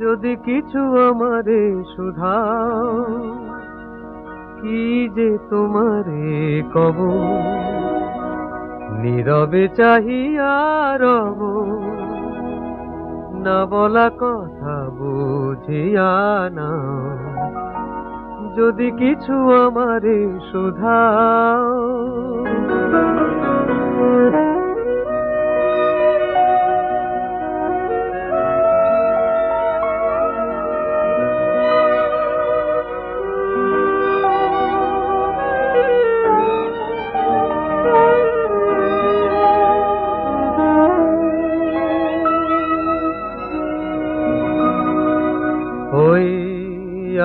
যদি কিছু আমারে শুধাও, কি যে তোমারে কব, নীরবে চাহিয়া রব, না বলা কথা বুঝিয়া না। যদি কিছু আমারে শুধাও, ওই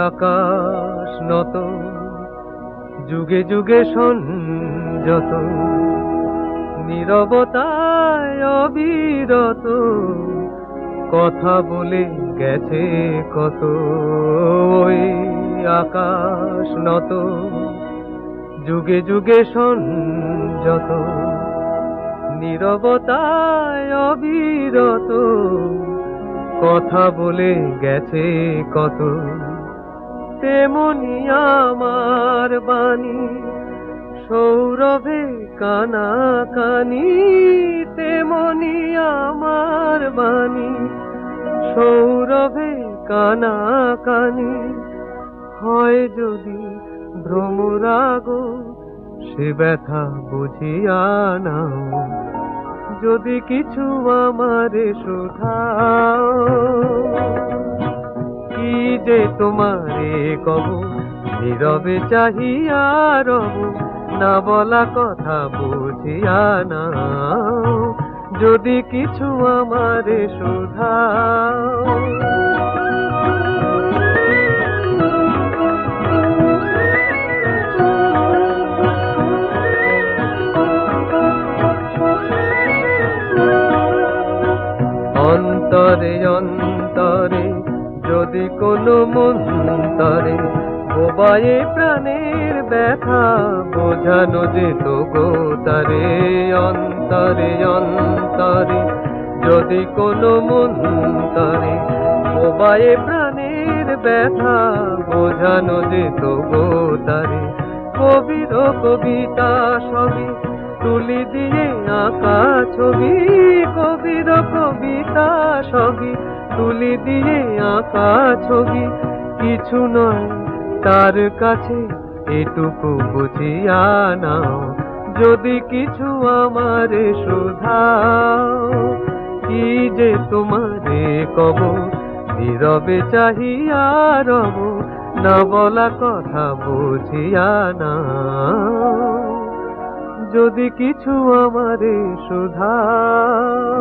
আকাশ নত, যুগে যুগে সংযত, নীরবতায় অবিরত, কথা বলে গেছে কত। ওই আকাশ নত, যুগে যুগে সংযত, নীরবতায় অবিরত, কথা বলে গেছে কত। তেমনি আমার বাণী সৌরভে কানাকানি, তেমনি আমার বাণী সৌরভে কানাকানি। হয় যদি ভ্রমরাগ, সে ব্যথা বুঝিয়া নাও। যদি কিছু আমারে শুধাও, কি যে তোমারে কব, নীরবে চাহিয়া রব, না বলা কথা বুঝিয়া না। যদি কিছু আমারে শুধাও, অন্তরে অন্তরে যদি কোনো মন্তরে বোবায়ে প্রাণের ব্যথা বোঝানো যেত গো তারে। অন্তরে অন্তরে যদি কোনো মন্তরে বোবায়ে প্রাণের ব্যথা বোঝানো যেত গো তারে। কবির কবিতা সবই তুলি দিয়ে আঁকা ছবি, কবির কবিতা সবই তুলি দিয়ে আঁকা ছবি। কিছু নয় তার কাছে এটুকু বুঝিয়া নাও। যদি কিছু আমারে শুধাও, কি যে তোমারে কব, নীরবে চাহিয়া রব, না বলা কথা বুঝিয়া না। যদি কিছু আমারে শুধাও।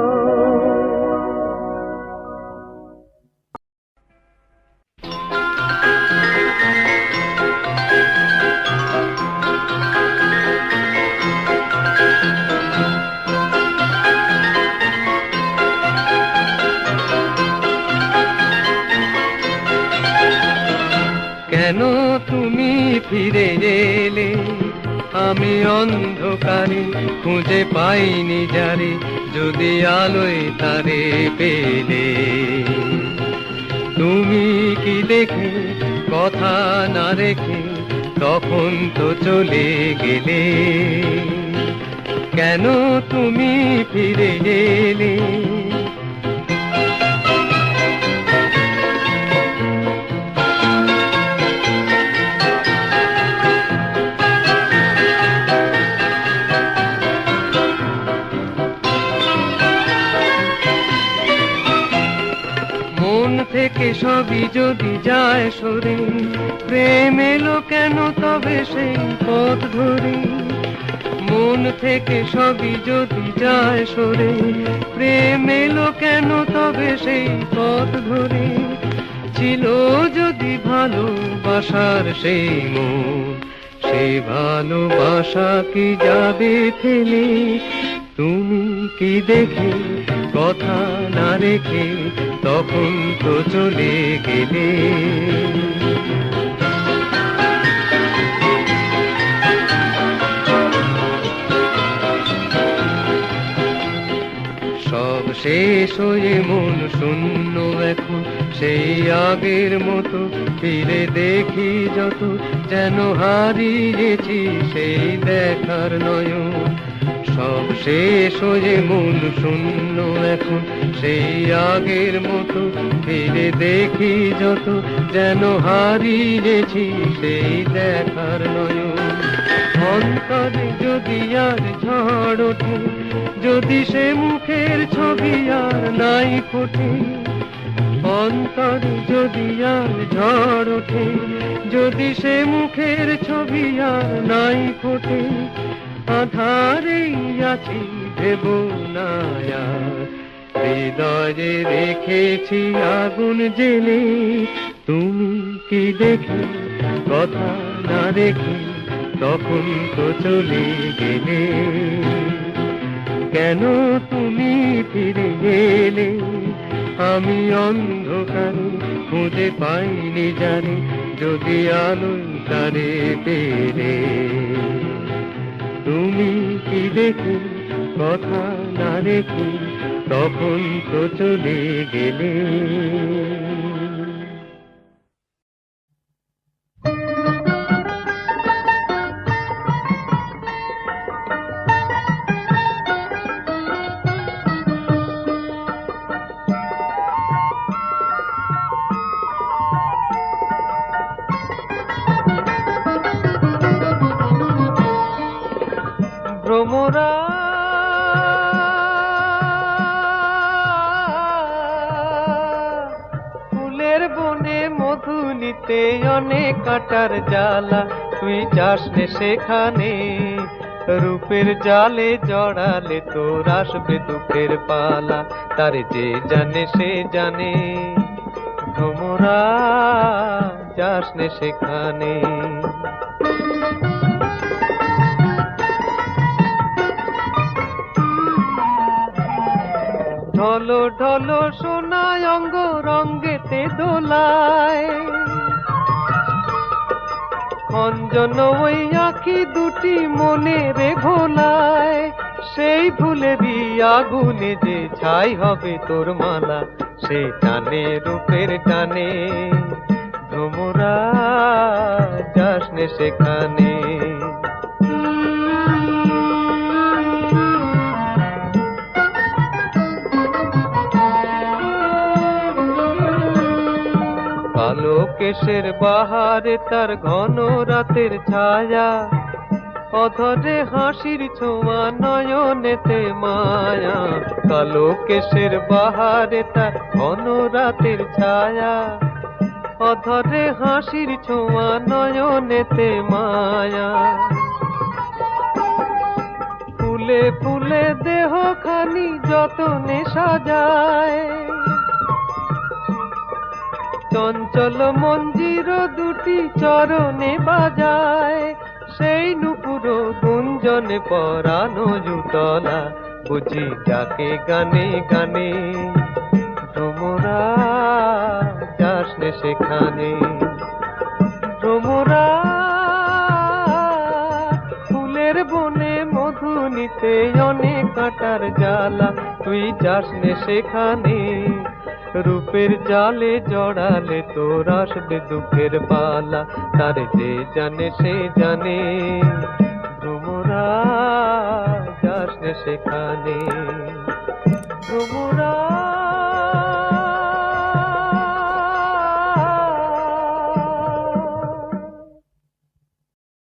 কেন তুমি ফিরে এলে, আমি অন্ধকারে খুঁজে পাইনি যারে, যদি আলোয় তারে পেলে। তুমি কি দেখে কথা না রেখে তখন তো চলে গেলে। কেন তুমি ফিরে এলে, থেকে সবই যদি যায় সরে, প্রেম এলো কেন তবে সেই পথ ধরে। মন থেকে সবই যদি যায় সরে, প্রেম এলো কেন তবে সেই পথ ধরে। ছিল যদি ভালোবাসার সেই মন, সেই ভালোবাসা কি যাবে ফেলে। তুমি কি দেখে কথা না রেখে তখন তো চলে গেলে। সব শেষ হয়ে মন শূন্য এখন, সেই আগের মতো ফিরে দেখি যত, যেন হারিয়েছি সেই দেখার নয়ন। সব শেষ হয়ে মন শূন্য এখন, সেই আগের মতো ফিরে দেখি যত, যেন হারিয়েছি সেই দেখার নয়ন। অন্তরে যদি আর ঝড় ওঠে, যদি সে মুখের ছবি আর নাই ফোটে, অন্তরে যদি আর ঝড় ওঠে, যদি সে মুখের ছবি আর নাই ফোটে, আধারেই আছি ভেব না আর, হৃদয়ে রেখেছি আগুন জেলে। তুমি কি দেখে কথা না রেখে তখন তো চলে গেলে, কেন তুমি ফিরে এলে? আমি অন্ধকারে খুঁজে পাইনি জানি, যদি আলোয় তারে পেলে। তুমি কি দেখে কথা না রেখে তখন তো চলে গেলে। ভ্রমরা ফুলের বনে মধু নিতে অনেক কাটার জ্বালা, তুই যাস নে সেখানে, রূপের জালে জড়ালে তোর আসবে দুঃখের পালা, তার যে জানে সে জানে। ভ্রমরা যাস নে সেখানে। ঢলো ঢলো সোনায় অঙ্গ রঙ্গেতে দোলায়, খঞ্জন ওই আঁখি দুটি মনে রে ভোলায়, সেই ফুলেরই আগুনে যে ছাই হবে তোর মালা, সে টানে রূপের টানে। ভ্রমরা যাস নে সেখানে। কালো কেশের বাহারে তার ঘন রাতের ছায়া, অধরে হাসির ছোঁয়া নয়নেতে মায়া। কালো কেশের বাহারে তার ঘন রাতের ছায়া, অধরে হাসির ছোঁয়া নয়নেতে মায়া। ফুলে ফুলে দেহ খানি যতনে সাজায়, চঞ্চল মঞ্জির দুটি চরণে বাজায়, সেই নুপুর গুঞ্জনে পরানো জুতলা, বুঝি যাকে গানে গানে। ভ্রমরা যাস নে সেখানে। ভ্রমরা ফুলের বনে মধু নিতে অনেক কাটার জ্বালা, তুই যাস নে সেখানে, রূপের জালে জড়ালে তোর আসবে দুঃখের পালা, তার যে জানে সে জানে। ভ্রমরা যাস নে সেখানে। ভ্রমরা।